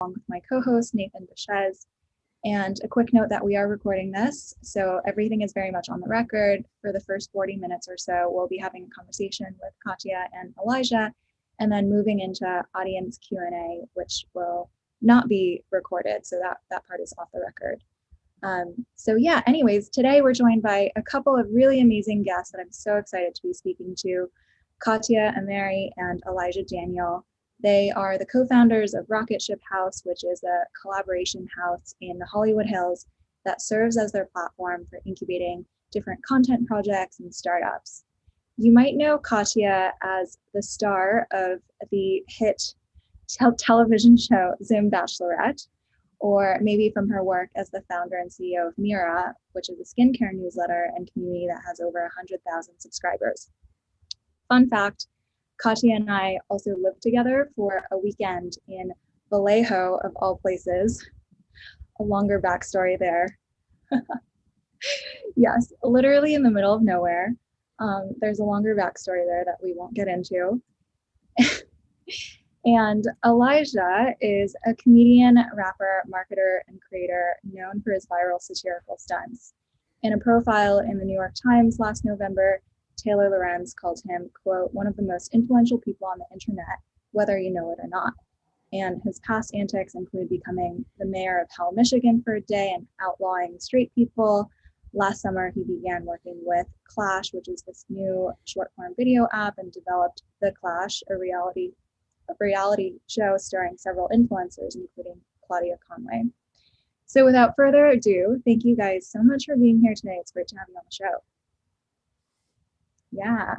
along with my co-host, Nathan Bechez. And a quick note that we are recording this, so everything is very much on the record. For the first 40 minutes or so, we'll be having a conversation with Katia and Elijah, and then moving into audience Q&A, which will not be recorded, so that part is off the record. So yeah, anyways, today we're joined by a couple of really amazing guests that I'm so excited to be speaking to, Katia, Ameri, and Elijah Daniel. They are the co-founders of Rocket Ship House, which is a collaboration house in the Hollywood Hills that serves as their platform for incubating different content projects and startups. You might know Katia as the star of the hit television show Zoom Bachelorette, or maybe from her work as the founder and CEO of Mira, which is a skincare newsletter and community that has over 100,000 subscribers. Fun fact, Katia and I also lived together for a weekend in Vallejo, of all places. A longer backstory there. Yes, literally in the middle of nowhere. There's a longer backstory there that we won't get into. And Elijah is a comedian, rapper, marketer, and creator known for his viral satirical stunts. In a profile in the New York Times last November, Taylor Lorenz called him, quote, one of the most influential people on the internet, whether you know it or not. And his past antics include becoming the mayor of Hell, Michigan for a day and outlawing straight people. Last summer, he began working with Clash, which is this new short-form video app, and developed The Clash, a reality show starring several influencers, including Claudia Conway. So without further ado, thank you guys so much for being here today. It's great to have you on the show. Yeah.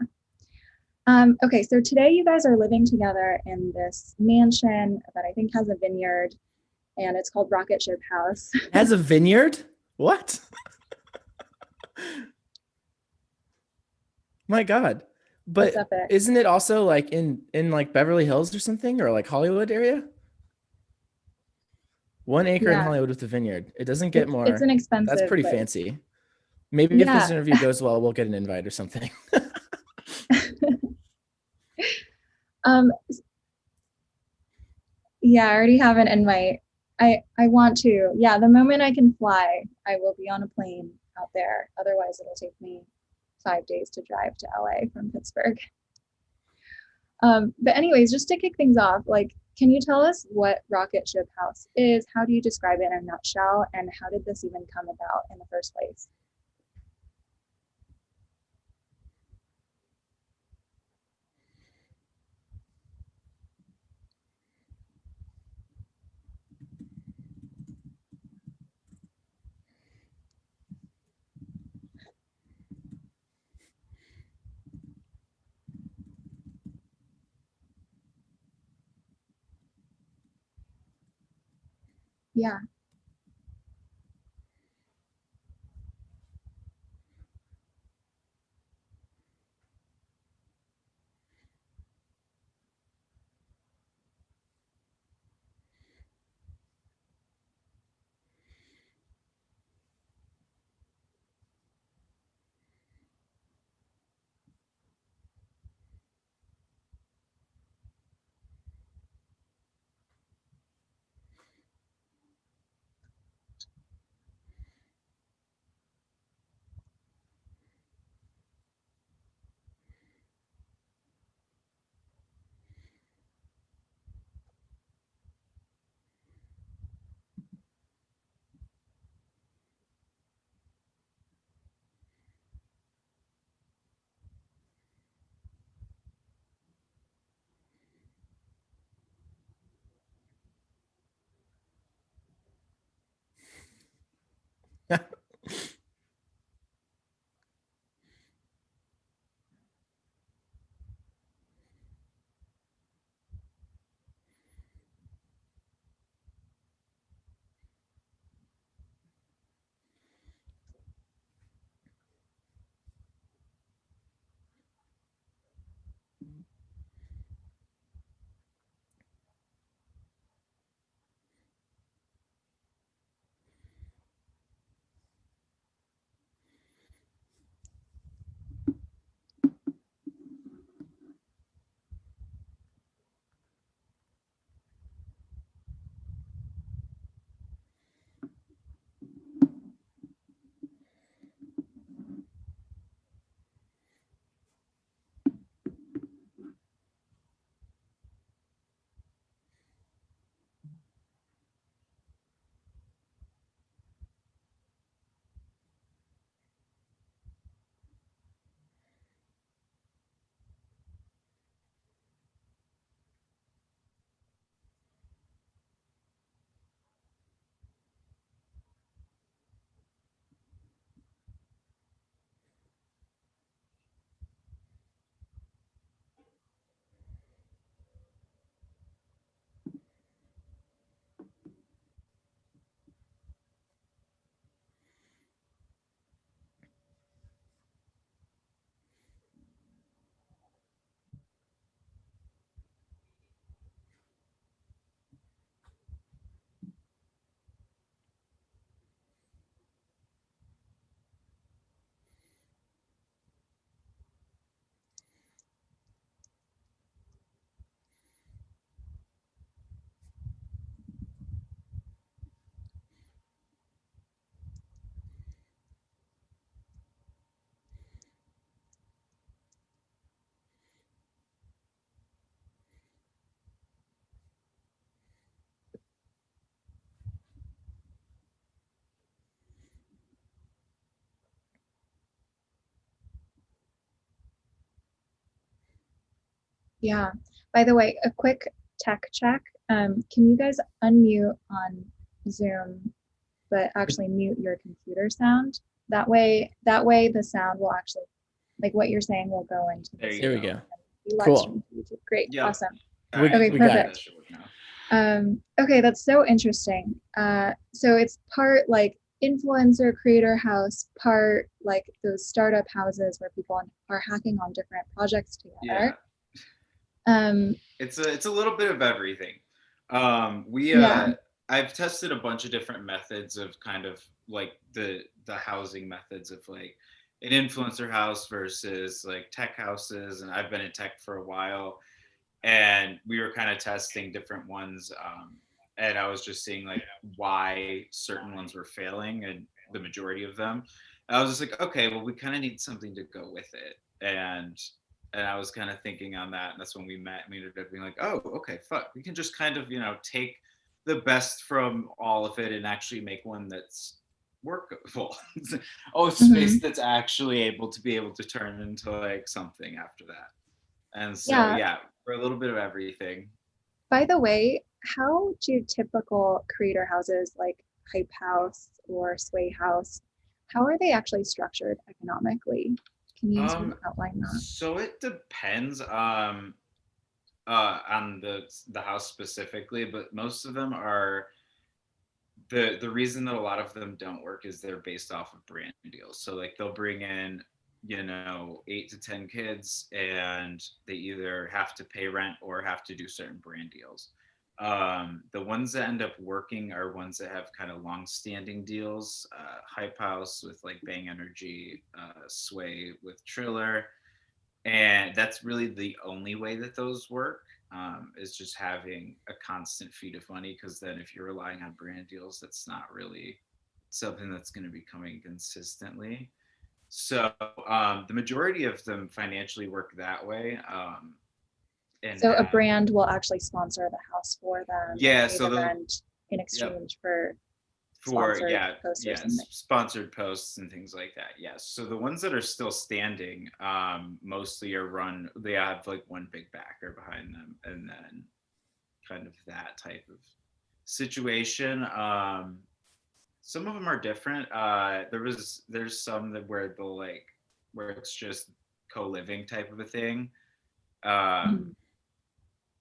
Okay, so today you guys are living together in this mansion that I think has a vineyard, and it's called Rocket Ship House. Has a vineyard? What? My God. But isn't it also like in like Beverly Hills or something, or like Hollywood area? 1 acre in Hollywood with a vineyard. It doesn't get more. It's an expensive. That's pretty fancy. Maybe if this interview goes well, we'll get an invite or something. Yeah, I already have an invite. I want to. Yeah, the moment I can fly, I will be on a plane out there. Otherwise, it'll take me 5 days to drive to LA from Pittsburgh. But anyways, just to kick things off, like, can you tell us what Rocket Ship House is? How do you describe it in a nutshell? And how did this even come about in the first place? Yeah. Yeah. By the way, a quick tech check. Can you guys unmute on Zoom, but actually mute your computer sound? That way the sound will actually, like what you're saying, will go into the There we go. live stream to YouTube. Great. Yep. Awesome. Right. Okay, perfect. Okay, that's so interesting. So it's part like influencer creator house, part like those startup houses where people are hacking on different projects together. Yeah. It's a little bit of everything. I've tested a bunch of different methods of kind of like the housing methods of like an influencer house versus like tech houses, and I've been in tech for a while, and we were kind of testing different ones, and I was just seeing like why certain ones were failing, and the majority of them. I was just like, okay, well, we kind of need something to go with it, and I was kind of thinking on that, and that's when we met. We ended up being like, oh, okay, fuck, we can just kind of take the best from all of it and actually make one that's workable. Space that's actually able to turn into like something after that. And so for a little bit of everything. By the way, how do typical creator houses like Hype House or Sway House, how are they actually structured economically? Can you sort of outline that? So it depends on the house specifically, but most of them are the reason that a lot of them don't work is they're based off of brand deals. So like they'll bring in 8 to 10 kids, and they either have to pay rent or have to do certain brand deals. The ones that end up working are ones that have kind of long-standing deals. Hype House with like Bang Energy, Sway with Triller, and that's really the only way that those work. Is just having a constant feed of money, because then if you're relying on brand deals, that's not really something that's going to be coming consistently. So the majority of them financially work that way. So a brand will actually sponsor the house for them. Yeah, so in exchange for sponsored posts and things like that. Yes. So the ones that are still standing mostly are run. They have like one big backer behind them, and then kind of that type of situation. Some of them are different. There's some that where it's just co-living type of a thing.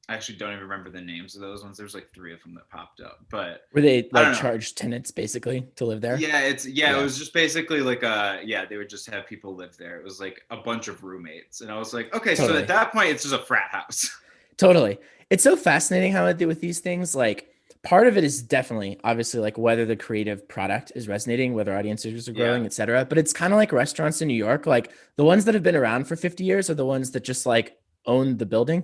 I actually don't even remember the names of those ones. There's like 3 of them that popped up, but were they like charge tenants basically to live there? Yeah, it was just basically like they would just have people live there. It was like a bunch of roommates, and I was like, okay, totally. So at that point, it's just a frat house. Totally. It's so fascinating how I do with these things. Like part of it is definitely obviously like whether the creative product is resonating, whether audiences are growing, et cetera. But it's kind of like restaurants in New York. Like the ones that have been around for 50 years are the ones that just like own the building,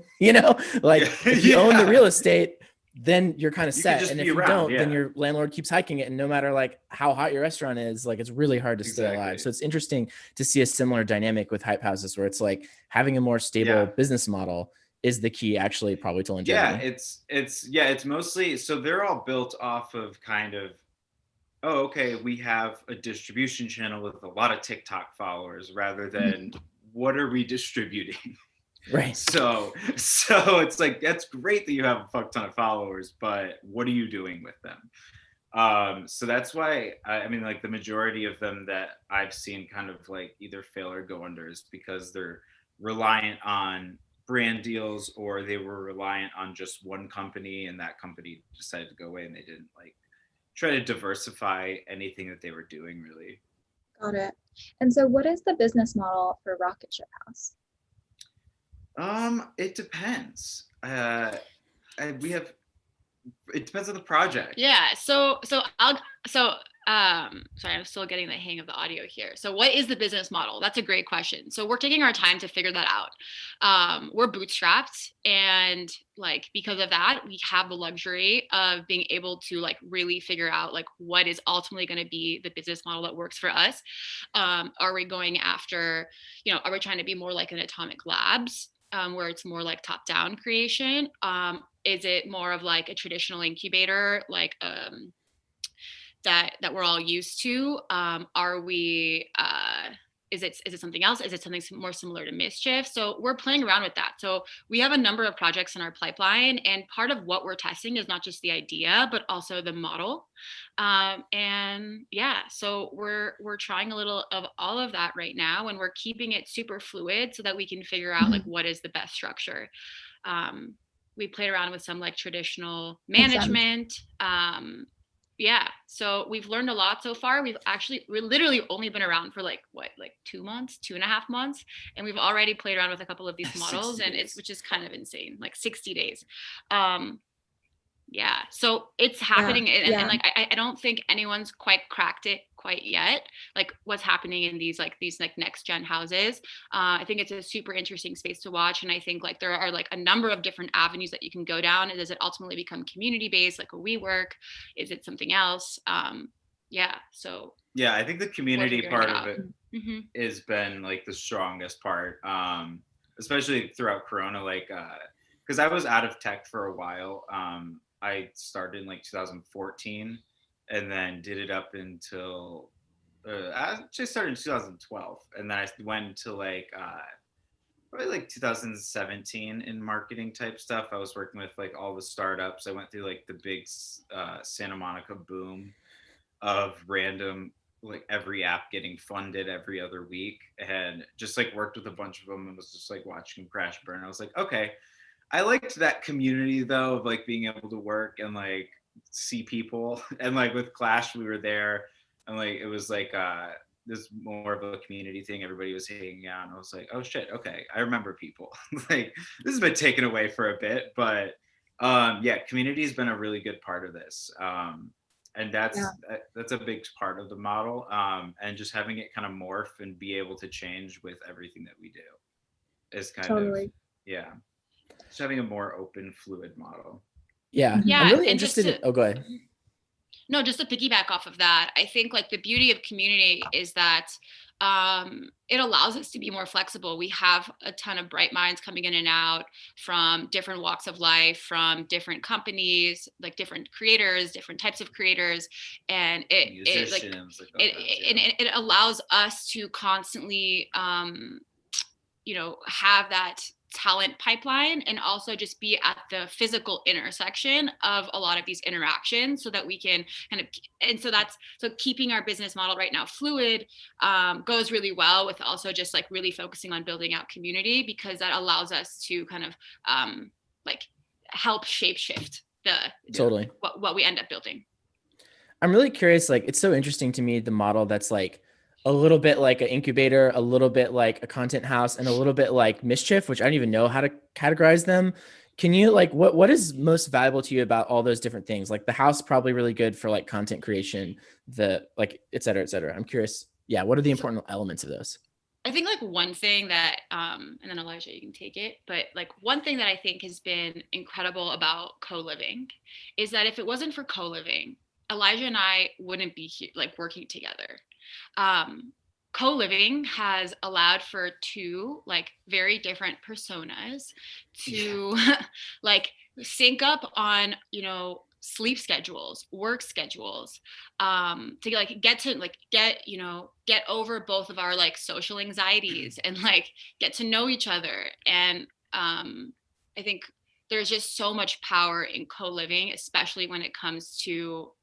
like if you own the real estate, then you're kind of set. And if you don't, then your landlord keeps hiking it. And no matter like how hot your restaurant is, like it's really hard to stay alive. So it's interesting to see a similar dynamic with hype houses where it's like having a more stable business model is the key actually probably to longevity. It's mostly, so they're all built off of kind of, we have a distribution channel with a lot of TikTok followers rather than what are we distributing? Right. So it's like, that's great that you have a fuck ton of followers, but what are you doing with them? So that's why, I mean, like the majority of them that I've seen kind of like either fail or go under is because they're reliant on brand deals, or they were reliant on just one company and that company decided to go away and they didn't like try to diversify anything that they were doing really. Got it. And so what is the business model for Rocket Ship House? It depends. It depends on the project. Yeah. So sorry, I'm still getting the hang of the audio here. So what is the business model? That's a great question. So we're taking our time to figure that out. We're bootstrapped, and like because of that, we have the luxury of being able to like really figure out like what is ultimately going to be the business model that works for us. Are we going after, are we trying to be more like an Atomic Labs? Where it's more like top-down creation? Is it more of like a traditional incubator, like that we're all used to? Are we is it something else? Is it something more similar to Mischief? So we're playing around with that. So we have a number of projects in our pipeline, and part of what we're testing is not just the idea, but also the model. And yeah, so we're trying a little of all of that right now, and we're keeping it super fluid so that we can figure out like what is the best structure. We played around with some like traditional management. Yeah, so we've learned a lot so far. We're literally only been around for like 2 months, 2.5 months, and we've already played around with a couple of these models, and which is kind of insane, like 60 days. Yeah, so it's happening, and like I don't think anyone's quite cracked it quite yet, like what's happening in these next gen houses. I think it's a super interesting space to watch, and I think like there are like a number of different avenues that you can go down. Does it ultimately become community based, like a WeWork? Is it something else? Yeah, so yeah, I think the community part of it has been like the strongest part, especially throughout Corona, like because I was out of tech for a while. I started in like 2014 and then did it up until I actually started in 2012, and then I went to like probably like 2017 in marketing type stuff. I was working with like all the startups. I went through like the big Santa Monica boom of random, like every app getting funded every other week, and just like worked with a bunch of them and was just like watching them crash burn. I was like, okay, I liked that community though, of like being able to work and like see people. And like with Clash, we were there, and like it was like this more of a community thing. Everybody was hanging out, and I was like, oh shit, okay, I remember people. Like this has been taken away for a bit, but yeah, community has been a really good part of this. And that's a big part of the model, and just having it kind of morph and be able to change with everything that we do is kind of just having a more open, fluid model. Yeah, I'm really interested. Oh, go ahead. No, just to piggyback off of that, I think like the beauty of community is that it allows us to be more flexible. We have a ton of bright minds coming in and out from different walks of life, from different companies, like different creators, different types of creators, and it allows us to constantly, have that talent pipeline, and also just be at the physical intersection of a lot of these interactions so that we can kind of, and so keeping our business model right now fluid goes really well with also just like really focusing on building out community, because that allows us to kind of like help shape shift what we end up building. I'm really curious, like it's so interesting to me, the model that's like a little bit like an incubator, a little bit like a content house, and a little bit like Mischief, which I don't even know how to categorize them. Can you like, what is most valuable to you about all those different things? Like the house probably really good for like content creation, the like, et cetera, et cetera. I'm curious. Yeah. What are the important elements of those? I think like one thing that, and then Elijah, you can take it, but like one thing that I think has been incredible about co-living is that if it wasn't for co-living, Elijah and I wouldn't be here, like working together. Co-living has allowed for two like very different personas to like sync up on, sleep schedules, work schedules, to like get over both of our like social anxieties and like get to know each other. And I think there's just so much power in co-living, especially when it comes to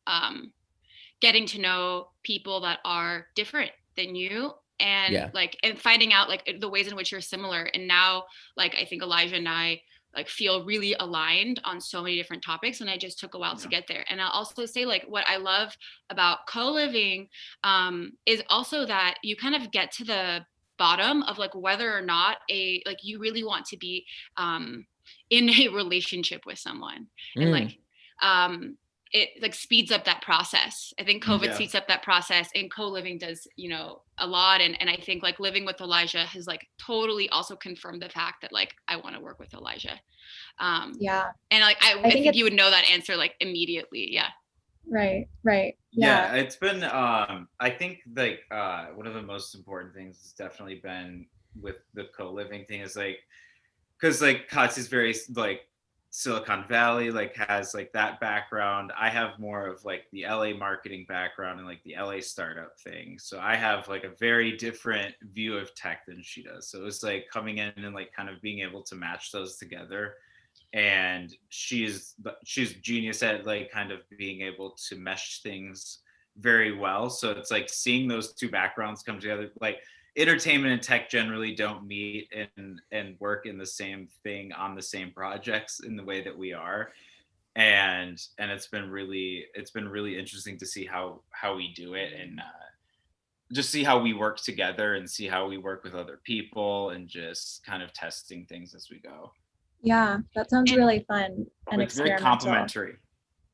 getting to know people that are different than you, and and finding out like the ways in which you're similar. And now like I think Elijah and I like feel really aligned on so many different topics, and I just took a while to get there. And I'll also say like what I love about co-living is also that you kind of get to the bottom of like whether or not you really want to be in a relationship with someone. And like it like speeds up that process. I think COVID speeds up that process, and co-living does, a lot. And I think like living with Elijah has like totally also confirmed the fact that like I want to work with Elijah. And like I think you would know that answer like immediately. Yeah. Right. Yeah, it's been I think like one of the most important things has definitely been with the co-living thing is like, because like Katia's very like Silicon Valley, like has like that background. I have more of like the LA marketing background and like the LA startup thing. So I have like a very different view of tech than she does. So it's like coming in and like kind of being able to match those together. And she's genius at like kind of being able to mesh things very well. So it's like seeing those two backgrounds come together, like entertainment and tech generally don't meet and work in the same thing on the same projects in the way that we are. And it's been really interesting to see how we do it, and just see how we work together and see how we work with other people and just kind of testing things as we go. Yeah, that sounds really fun and It's very experimental. complementary.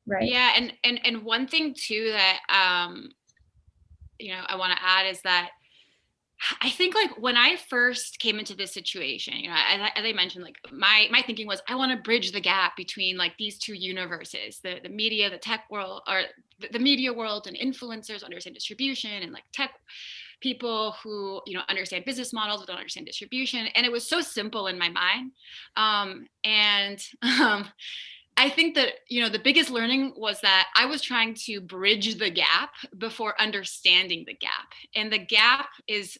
Right. Yeah, and one thing too that I want to add is that I think like when I first came into this situation, as I mentioned, like my thinking was I want to bridge the gap between like these two universes, the media, the tech world, or the media world, and influencers understand distribution, and like tech people who understand business models but don't understand distribution. And it was so simple in my mind. I think that the biggest learning was that I was trying to bridge the gap before understanding the gap, and the gap is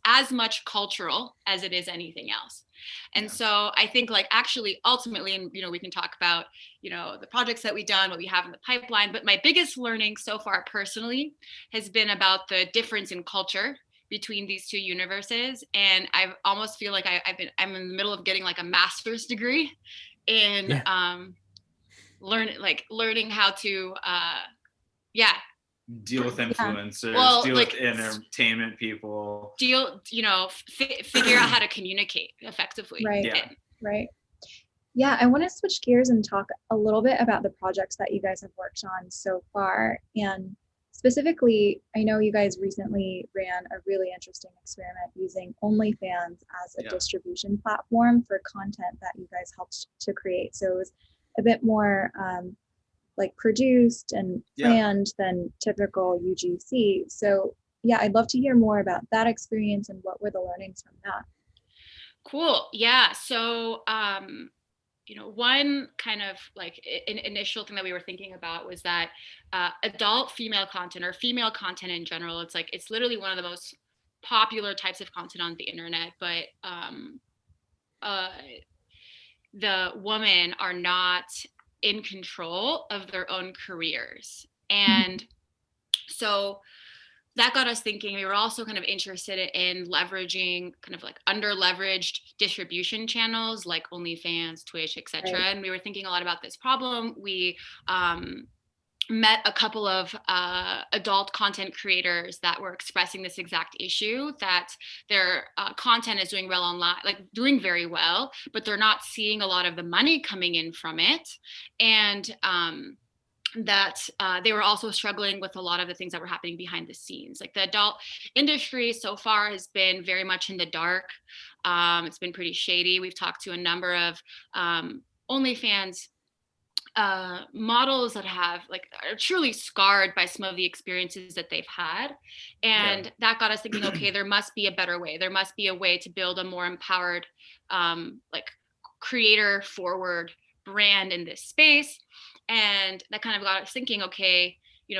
as much cultural as it is anything else. And so I think like actually ultimately, and we can talk about the projects that we've done, what we have in the pipeline, but my biggest learning so far personally has been about the difference in culture between these two universes. And I almost feel like I'm in the middle of getting like a master's degree in learning how to deal with influencers, deal with entertainment people, figure out how to communicate effectively. Right. Yeah, I want to switch gears and talk a little bit about the projects that you guys have worked on so far. And specifically, I know you guys recently ran a really interesting experiment using OnlyFans as a distribution platform for content that you guys helped to create. So it was a bit more like produced and planned than typical UGC. So yeah, I'd love to hear more about that experience and what were the learnings from that. Cool. Yeah. So, one kind of like an initial thing that we were thinking about was that adult female content, or female content in general, it's literally one of the most popular types of content on the internet, but the women are not in control of their own careers. And so that got us thinking. We were also kind of interested in leveraging kind of like under leveraged distribution channels like OnlyFans, Twitch, etc. Right. And we were thinking a lot about this problem. We met a couple of adult content creators that were expressing this exact issue, that their content is doing well online, like doing very well, but they're not seeing a lot of the money coming in from it. And that they were also struggling with a lot of the things that were happening behind the scenes. Like the adult industry so far has been very much in the dark. It's been pretty shady. We've talked to a number of OnlyFans models that are truly scarred by some of the experiences that they've had. And that got us thinking, okay, there must be a better way. There must be a way to build a more empowered, creator forward brand in this space. And that kind of got us thinking, okay,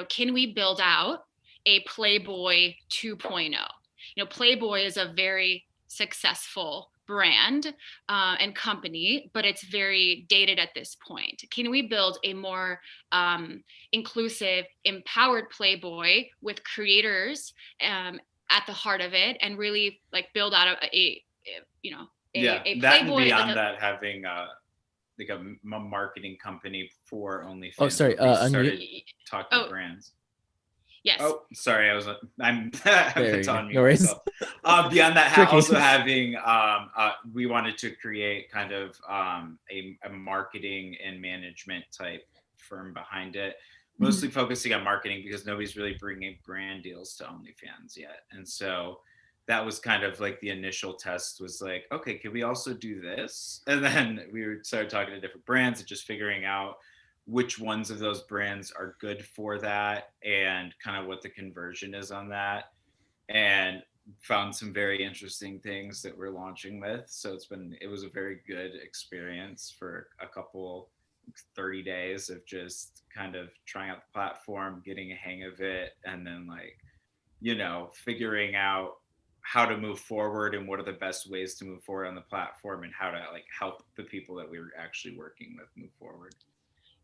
can we build out a Playboy 2.0? Playboy is a very successful brand and company, but it's very dated at this point. Can we build a more inclusive, empowered Playboy with creators at the heart of it, and really build out a Playboy? That and beyond that, having like a marketing company for OnlyFans. Oh, sorry. Started talking to brands. Yes. Oh, sorry. I'm on mute. No worries. Beyond that, also having, we wanted to create kind of a marketing and management type firm behind it, mostly focusing on marketing because nobody's really bringing brand deals to OnlyFans yet. And so that was kind of like the initial test was like, okay, can we also do this? And then we started talking to different brands and just figuring out which ones of those brands are good for that and kind of what the conversion is on that. And found some very interesting things that we're launching with. So it was a very good experience for a couple 30 days of just kind of trying out the platform, getting a hang of it, and then like, figuring out how to move forward and what are the best ways to move forward on the platform and how to like help the people that we were actually working with move forward.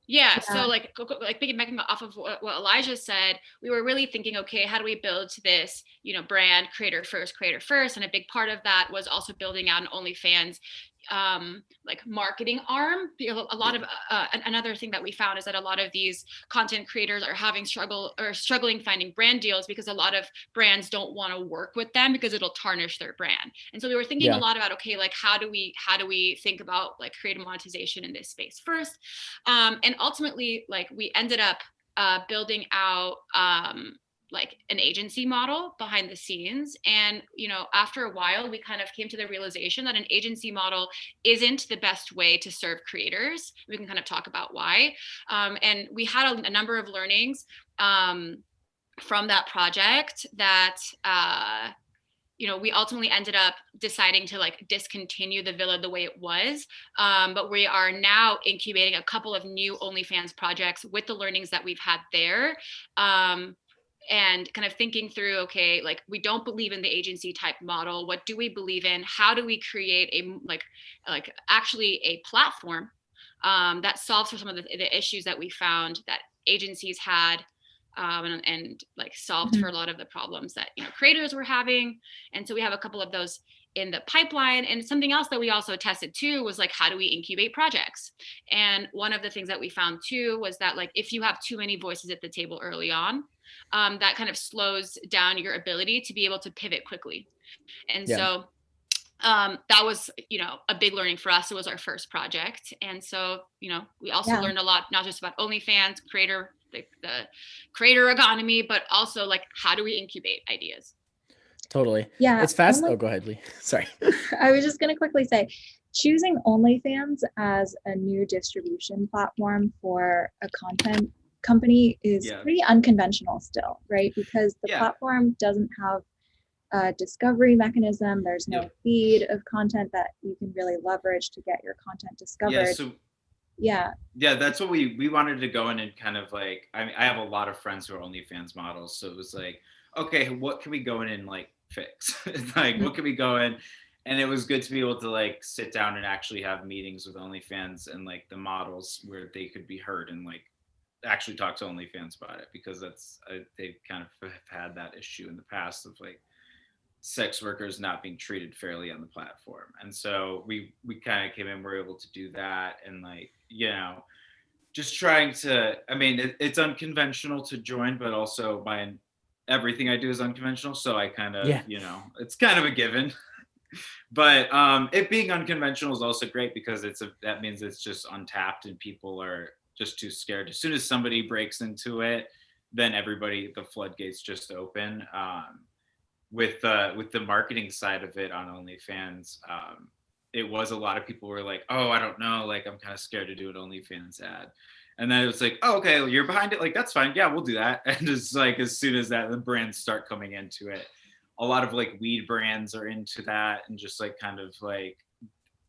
Yeah. Yeah. So like piggybacking off of what Elijah said, we were really thinking, okay, how do we build this, brand creator first? And a big part of that was also building out an OnlyFans like marketing arm. A lot of another thing that we found is that a lot of these content creators are struggling finding brand deals because a lot of brands don't want to work with them because it'll tarnish their brand. And so we were thinking a lot about, okay, like how do we think about like creative monetization in this space first? And ultimately, like we ended up building out like an agency model behind the scenes. And, after a while, we kind of came to the realization that an agency model isn't the best way to serve creators. We can kind of talk about why. And we had a number of learnings from that project that, we ultimately ended up deciding to like discontinue the villa the way it was. But we are now incubating a couple of new OnlyFans projects with the learnings that we've had there. And kind of thinking through, okay, like we don't believe in the agency type model. What do we believe in? How do we create a like actually a platform that solves for some of the issues that we found that agencies had, and like solved for a lot of the problems that creators were having. And so we have a couple of those in the pipeline. And something else that we also tested too was like, how do we incubate projects? And one of the things that we found too was that like if you have too many voices at the table early on, that kind of slows down your ability to be able to pivot quickly. And so that was, a big learning for us. It was our first project. And so, we also learned a lot, not just about OnlyFans, the creator economy, but also like, how do we incubate ideas? Totally. Yeah. It's fast. Oh, go ahead, Lee. Sorry. I was just going to quickly say, choosing OnlyFans as a new distribution platform for a content company is pretty unconventional still, right? Because the platform doesn't have a discovery mechanism. There's no feed of content that you can really leverage to get your content discovered. Yeah, that's what we wanted to go in and kind of like, I mean, I have a lot of friends who are OnlyFans models. So it was like, okay, what can we go in and like fix? Like, what can we go in? And it was good to be able to like sit down and actually have meetings with OnlyFans and like the models where they could be heard and like actually talk to OnlyFans about it, because they've kind of had that issue in the past of like sex workers not being treated fairly on the platform. And so we kind of came in, we're able to do that. And like, just trying to, I mean, it's unconventional to join, but also everything I do is unconventional. So I kind of, it's kind of a given. But it being unconventional is also great because that means it's just untapped and people are just too scared. As soon as somebody breaks into it, then the floodgates just open. With the marketing side of it on OnlyFans, it was a lot of people were like, oh, I don't know, like I'm kind of scared to do an OnlyFans ad. And then it was like, oh, okay, well, you're behind it, like that's fine, yeah, we'll do that. And it's like as soon as the brands start coming into it, a lot of like weed brands are into that and just like kind of like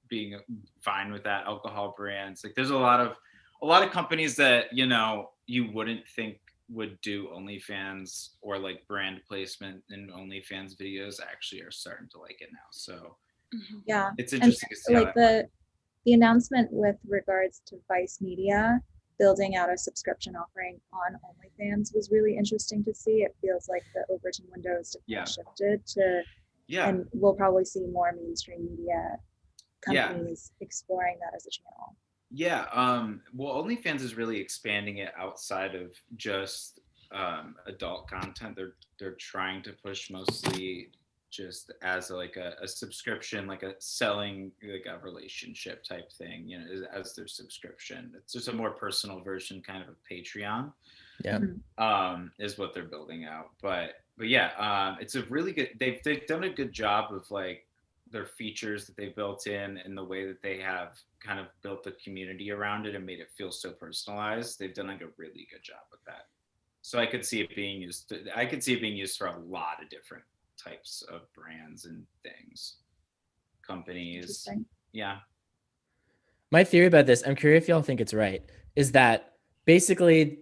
being fine with that. Alcohol brands, like there's a lot of companies that you wouldn't think would do OnlyFans or like brand placement in OnlyFans videos actually are starting to like it now. So it's interesting to see like the announcement with regards to Vice Media building out a subscription offering on OnlyFans was really interesting to see. It feels like the Overton windows shifted to, and we'll probably see more mainstream media companies exploring that as a channel. Well, OnlyFans is really expanding it outside of just adult content. They're trying to push mostly just as like a subscription, like a selling, like a relationship type thing, as their subscription. It's just a more personal version, kind of a Patreon. Is what they're building out. But it's a really good. They've done a good job of like their features that they built in and the way that they have kind of built the community around it and made it feel so personalized. They've done like a really good job with that. So I could see it being used for a lot of different types of brands and things, companies. Interesting. Yeah. My theory about this, I'm curious if y'all think it's right, is that basically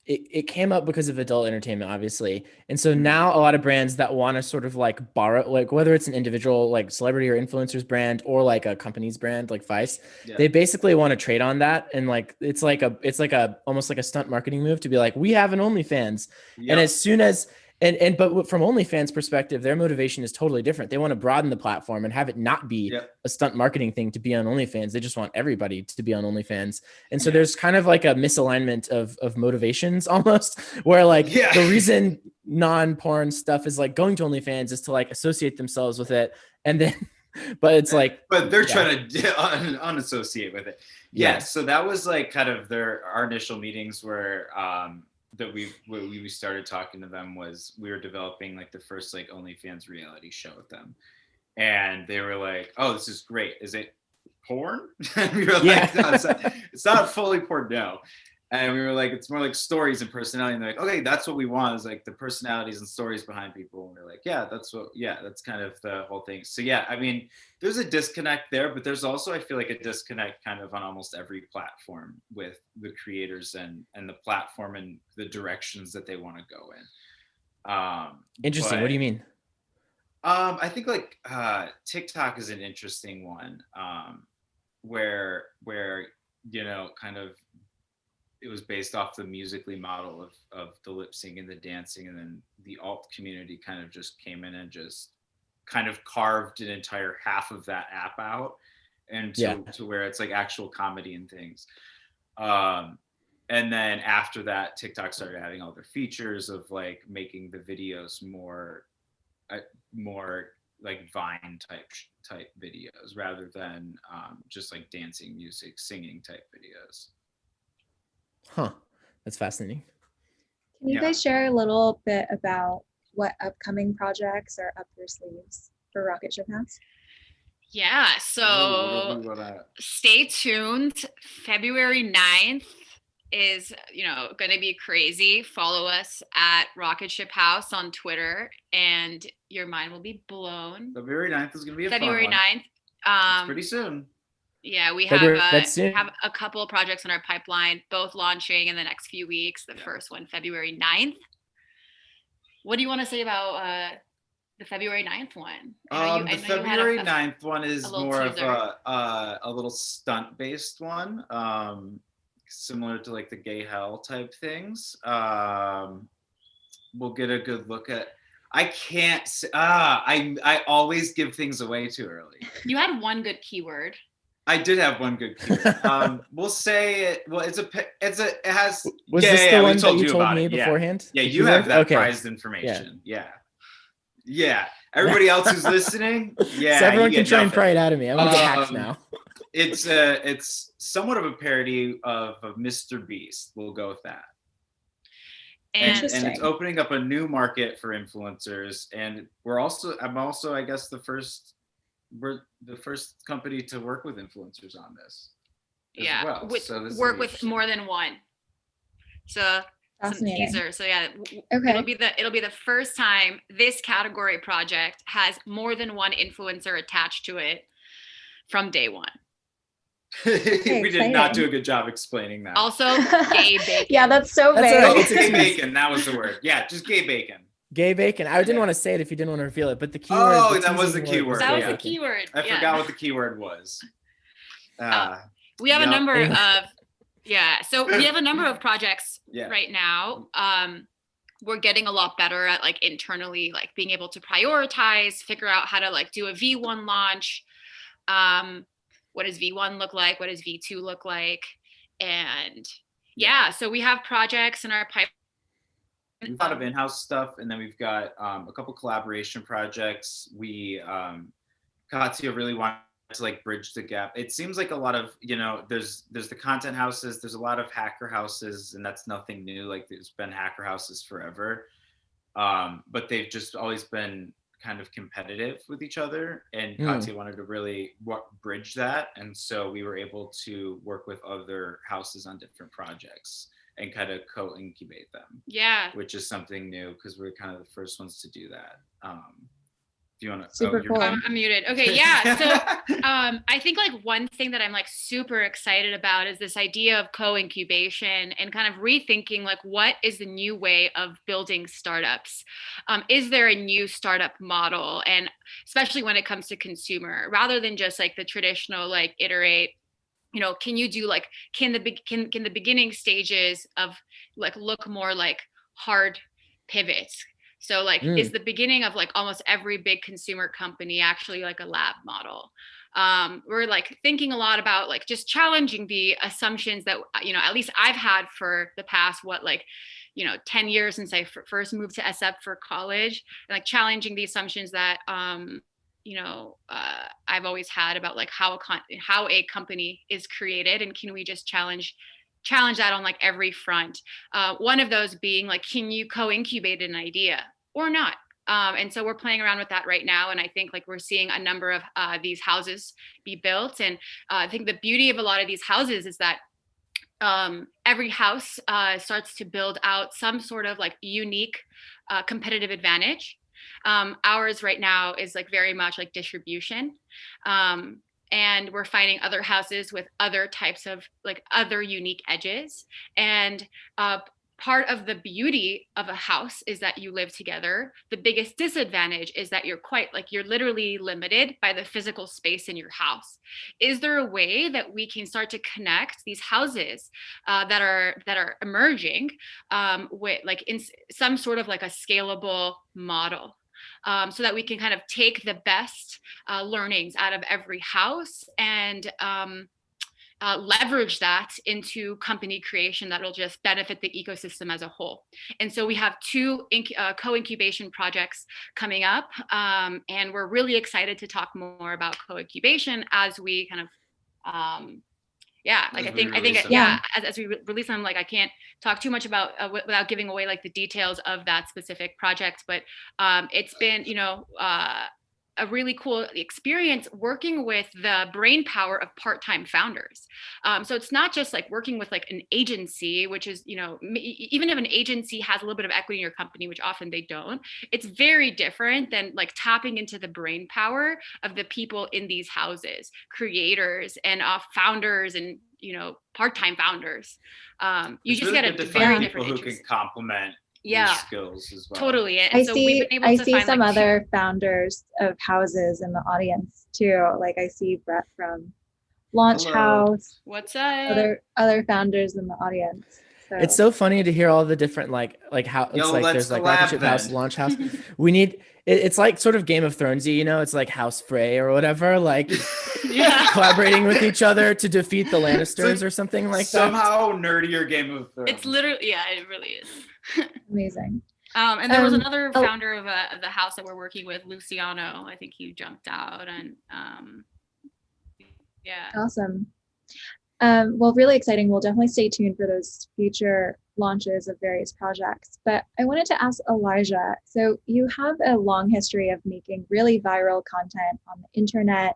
it came up because of adult entertainment, obviously. And so now a lot of brands that want to sort of like borrow, like whether it's an individual like celebrity or influencer's brand or like a company's brand like Vice, they basically want to trade on that. And like it's like a almost like a stunt marketing move to be like, we have an OnlyFans. And as soon as but from OnlyFans perspective, their motivation is totally different. They want to broaden the platform and have it not be a stunt marketing thing to be on OnlyFans. They just want everybody to be on OnlyFans. And so there's kind of like a misalignment of motivations almost, where like the reason non-porn stuff is like going to OnlyFans is to like associate themselves with it. And then, but it's like, but they're trying to unassociate with it. So that was like kind of our initial meetings where, that we started talking to them was we were developing like the first like OnlyFans reality show with them, and they were like, "Oh, this is great. Is it porn?" And we were like, "No, it's not fully porn, no." And we were like, "It's more like stories and personality." And they're like, "Okay, that's what we want, is like the personalities and stories behind people." And we're like, that's kind of the whole thing. So yeah, I mean, there's a disconnect there, but there's also, I feel like, a disconnect kind of on almost every platform with the creators and the platform and the directions that they want to go in. Interesting. What do you mean? I think like TikTok is an interesting one, where kind of it was based off the Musical.ly model of the lip sync and the dancing, and then the alt community kind of just came in and just kind of carved an entire half of that app out, and to where it's like actual comedy and things. And then after that, TikTok started adding all their features of like making the videos more like Vine type videos rather than just like dancing, music, singing type videos. Huh. That's fascinating. Can you guys share a little bit about what upcoming projects are up your sleeves for Rocket Ship House? Yeah, so stay tuned. February 9th is, going to be crazy. Follow us at Rocket Ship House on Twitter and your mind will be blown. February 9th is going to be February fun one. 9th. It's pretty soon. Yeah, we have a couple of projects in our pipeline, both launching in the next few weeks. The first one, February 9th. What do you want to say about the February 9th one? The February 9th one is more of a little stunt-based one, similar to like the Gay Hell type things. We'll get a good look at. I can't. I always give things away too early. You had one good keyword. I did have one good keyword. We'll say it. Well, it has. Was this the one that you told me beforehand? Yeah, you have that prized information. Yeah. Everybody else who's listening, so everyone can try and pry it out of me. I want to get hacked now. It's somewhat of a parody of Mr. Beast. We'll go with that. And it's opening up a new market for influencers, and I'm also I guess we're the first company to work with influencers on this. Yeah, well. Work with more than one. So some teaser. So yeah, it'll be the first time this category project has more than one influencer attached to it from day one. We did not do a good job explaining that. Also, gay bacon. Yeah, that's so vague. It's gay bacon. That was the word. Yeah, just gay bacon. Gay bacon. I didn't want to say it if you didn't want to reveal it, but the keyword. That was the keyword. That was the keyword. I forgot what the keyword was. We have a number of So we have a number of projects right now. We're getting a lot better at like internally, like being able to prioritize, figure out how to like do a V1 launch. What does V1 look like? What does V2 look like? And so we have projects in our pipeline. We've got a lot of in-house stuff, and then we've got a couple collaboration projects. Katia really wanted to like bridge the gap. It seems like a lot of, there's the content houses, there's a lot of hacker houses, and that's nothing new. Like there's been hacker houses forever, but they've just always been kind of competitive with each other, and Katia wanted to really bridge that, and so we were able to work with other houses on different projects and kind of co-incubate them. Yeah. Which is something new because we're kind of the first ones to do that. If you want to, Super cool. I'm muted. Okay, yeah. So I think like one thing that I'm like super excited about is this idea of co-incubation and kind of rethinking like what is the new way of building startups. Is there a new startup model, and especially when it comes to consumer, rather than just like the traditional like iterate. Can you do like can the beginning stages of like look more like hard pivots? So like is the beginning of like almost every big consumer company actually like a lab model? We're like thinking a lot about like just challenging the assumptions that at least I've had for the past 10 years since I first moved to SF for college, and like challenging the assumptions that I've always had about like how a company is created, and can we just challenge that on like every front. One of those being like, can you co-incubate an idea or not? And so we're playing around with that right now. And I think like we're seeing a number of these houses be built. And I think the beauty of a lot of these houses is that every house starts to build out some sort of like unique competitive advantage. Ours right now is like very much like distribution. And we're finding other houses with other types of like other unique edges. And part of the beauty of a house is that you live together. The biggest disadvantage is that you're literally limited by the physical space in your house. Is there a way that we can start to connect these houses that are emerging with like in some sort of like a scalable model? So that we can kind of take the best learnings out of every house and leverage that into company creation that'll just benefit the ecosystem as a whole. And so we have two co-incubation projects coming up, and we're really excited to talk more about co-incubation as we kind of I think as we release them, like I can't talk too much about without giving away like the details of that specific project, but it's been a really cool experience working with the brain power of part-time founders. So it's not just like working with like an agency, which is, even if an agency has a little bit of equity in your company, which often they don't, it's very different than like tapping into the brain power of the people in these houses, creators and founders and, part-time founders. You just really get a very different people who can complement skills as well. Totally. And I so see, we've been able I to see find some like other founders of houses in the audience too. Like I see Brett from Launch House. What's up? Other founders in the audience. So. It's so funny to hear all the different like how it's like there's like rocket house, launch house. We need it's like sort of Game of Thronesy, it's like House Frey or whatever, like collaborating with each other to defeat the Lannisters or something like somehow nerdier Game of Thrones. It's literally it really is. Amazing. And there was another founder of the house that we're working with, Luciano. I think he jumped out, and Awesome. Well, really exciting. We'll definitely stay tuned for those future launches of various projects. But I wanted to ask Elijah, so you have a long history of making really viral content on the internet.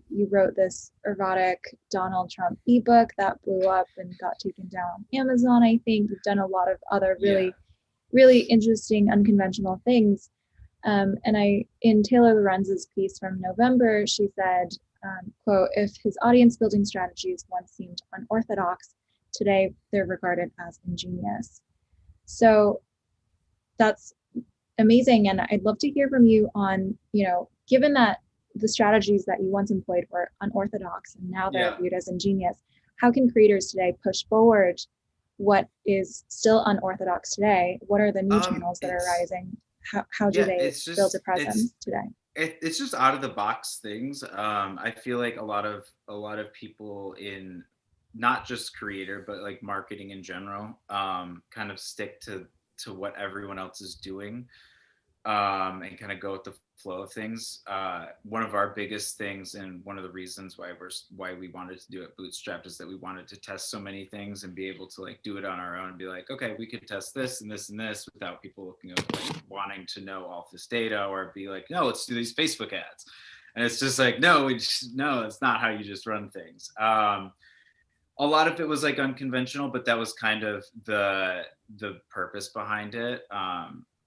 You wrote this erotic Donald Trump ebook that blew up and got taken down on Amazon, I think. You've done a lot of other really interesting, unconventional things. And in Taylor Lorenz's piece from November, she said, quote, if his audience building strategies once seemed unorthodox, today they're regarded as ingenious. So that's amazing. And I'd love to hear from you on, given that the strategies that you once employed were unorthodox and now they're viewed as ingenious, how can creators today push forward what is still unorthodox today? What are the new channels that are rising? How do they build a presence today? It's just out of the box things. I feel like a lot of people in not just creator but like marketing in general kind of stick to what everyone else is doing and kind of go with the flow of things. One of our biggest things, and one of the reasons why we wanted to do it bootstrapped, is that we wanted to test so many things and be able to like do it on our own and be like, okay, we could test this and this and this without people looking at like wanting to know all this data, or be like, no, let's do these Facebook ads. And it's just like, no, it's not how you just run things. A lot of it was like unconventional, but that was kind of the purpose behind it.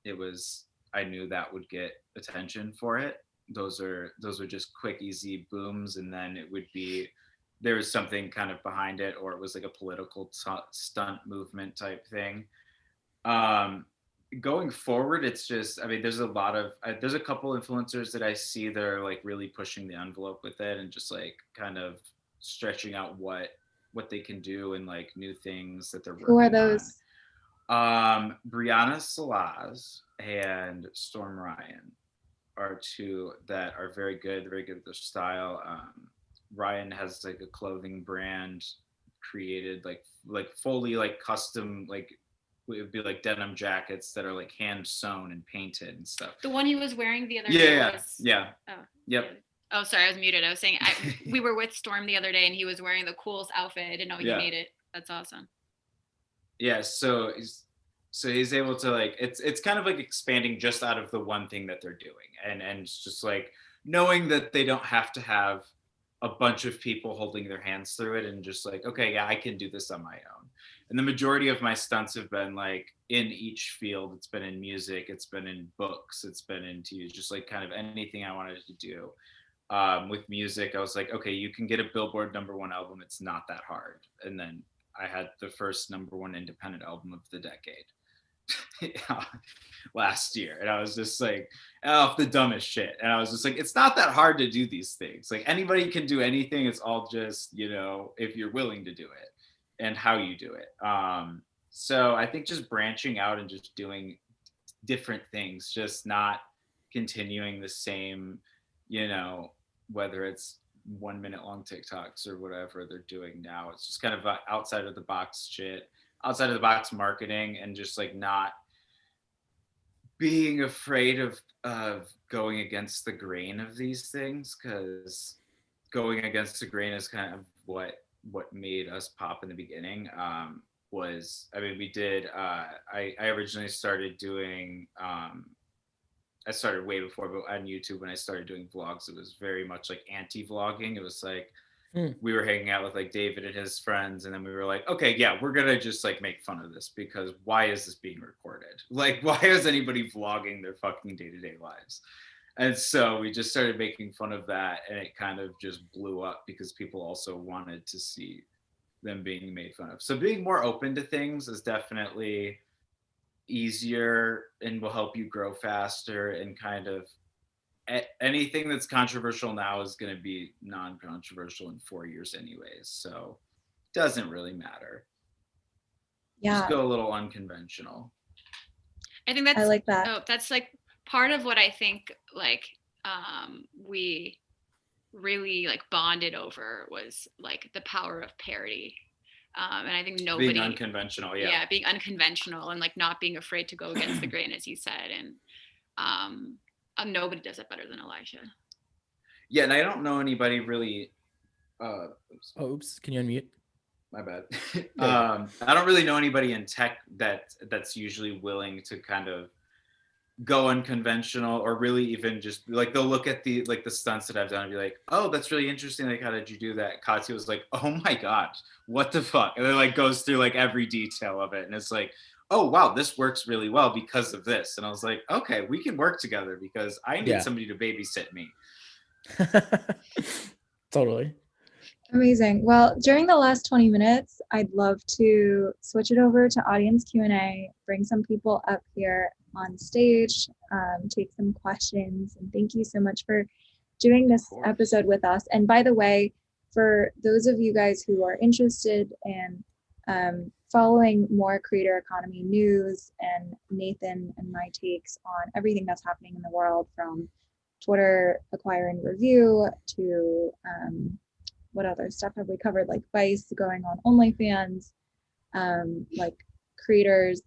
It was I knew that would get attention for it. Those are just quick, easy booms, and then it would be there was something kind of behind it, or it was like a political stunt movement type thing. Going forward, it's just, I mean, there's a lot of there's a couple influencers that I see that are like really pushing the envelope with it and just like kind of stretching out what they can do and like new things that they're working on. Who are those? Brianna Salaz and Storm Ryan are two that are very good at their style. Ryan has like a clothing brand created like fully like custom, like it would be like denim jackets that are like hand sewn and painted and stuff. The one he was wearing the other day was... Yeah. Oh, Yep. yeah. Oh, sorry, I was muted. I was saying we were with Storm the other day and he was wearing the coolest outfit. I didn't know he made it. That's awesome. Yeah, so he's able to like it's kind of like expanding just out of the one thing that they're doing, and it's just like knowing that they don't have to have a bunch of people holding their hands through it, and just like, okay, yeah, I can do this on my own. And the majority of my stunts have been like in each field. It's been in music, it's been in books, it's been in TV, just like kind of anything I wanted to do. With music, I was like, okay, you can get a Billboard #1 album. It's not that hard. And then I had the first #1 independent album of the decade last year. And I was just like, off the dumbest shit. And I was just like, it's not that hard to do these things. Like anybody can do anything. It's all just, you know, if you're willing to do it and how you do it. So I think just branching out and just doing different things, just not continuing the same, you know, whether it's 1 minute long TikToks or whatever they're doing now. It's just kind of outside of the box shit, outside of the box marketing, and just like not being afraid of going against the grain of these things, because going against the grain is kind of what made us pop in the beginning. Was, I mean, we did, I originally started doing, I started way before, but on YouTube, when I started doing vlogs, it was very much like anti-vlogging. It was like, we were hanging out with like David and his friends, and then we were like, okay, yeah, we're gonna just like make fun of this, because why is this being recorded? Like, why is anybody vlogging their fucking day-to-day lives? And so we just started making fun of that, and it kind of just blew up because people also wanted to see them being made fun of. So being more open to things is definitely easier and will help you grow faster, and kind of anything that's controversial now is going to be non-controversial in 4 years anyways, so it doesn't really matter. Just go a little unconventional. I think that's, I like that. Oh, that's like part of what I think like we really like bonded over was like the power of parody. And I think nobody being unconventional, being unconventional and like not being afraid to go against the grain, as you said. And nobody does it better than Elijah. Yeah, and I don't know anybody really. Oops, can you unmute? My bad. I don't really know anybody in tech that's usually willing to kind of go unconventional, or really even just like they'll look at the stunts that I've done and be like, oh, that's really interesting. Like, how did you do that? Katia was like, oh my god, what the fuck? And then like goes through like every detail of it, and it's like, oh wow, this works really well because of this. And I was like, okay, we can work together because I need somebody to babysit me. Totally. Amazing. Well, during the last 20 minutes, I'd love to switch it over to audience Q&A, bring some people up here on stage, take some questions. And thank you so much for doing this episode with us. And by the way, for those of you guys who are interested in following more creator economy news and Nathan and my takes on everything that's happening in the world, from Twitter acquire and review to what other stuff have we covered, like Vice going on OnlyFans, like creators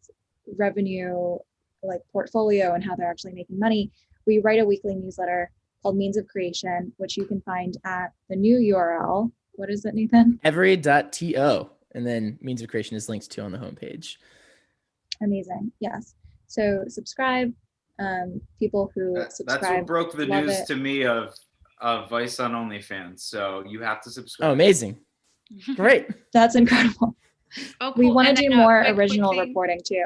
revenue, like portfolio and how they're actually making money. We write a weekly newsletter called Means of Creation, which you can find at the new URL. What is it, Nathan? Every.to, and then Means of Creation is linked to on the homepage. Amazing. Yes. So subscribe. People who subscribe. That's what broke the news to me of Vice on OnlyFans. So you have to subscribe. Oh, amazing. Great. That's incredible. Oh, cool. We want to do more quick original thing. reporting too.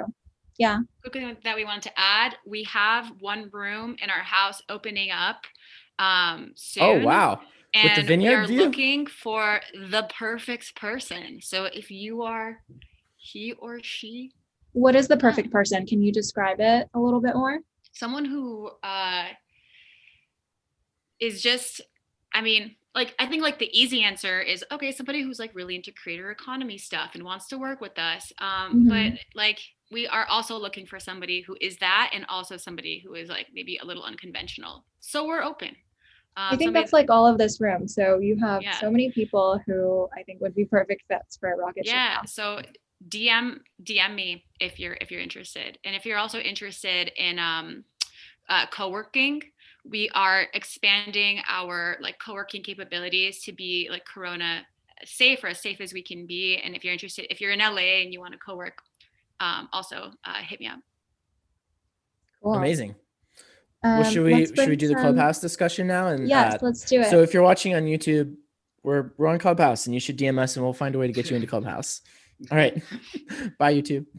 Yeah. quick thing that we want to add, we have one room in our house opening up soon. Oh, wow. With the And we vineyard are view? looking for the perfect person. So if you are he or she, What is the perfect person? Can you describe it a little bit more? someone who is just, I mean, like, I think like the easy answer is, okay, somebody who's like really into creator economy stuff and wants to work with us. But like, we are also looking for somebody who is that, and also somebody who is like maybe a little unconventional. So we're open. I think that's like all of this room. So you have so many people who I think would be perfect fits for a rocket ship. Yeah. So DM me if you're interested, and if you're also interested in co-working, we are expanding our like co-working capabilities to be like Corona safe, or as safe as we can be. And if you're interested, if you're in LA and you want to co-work, also hit me up. Cool. Amazing. Well, should we do the Clubhouse discussion now? And yes, let's do it. So if you're watching on YouTube, we're on Clubhouse, and you should DM us, and we'll find a way to get you into Clubhouse. All right. Bye, YouTube.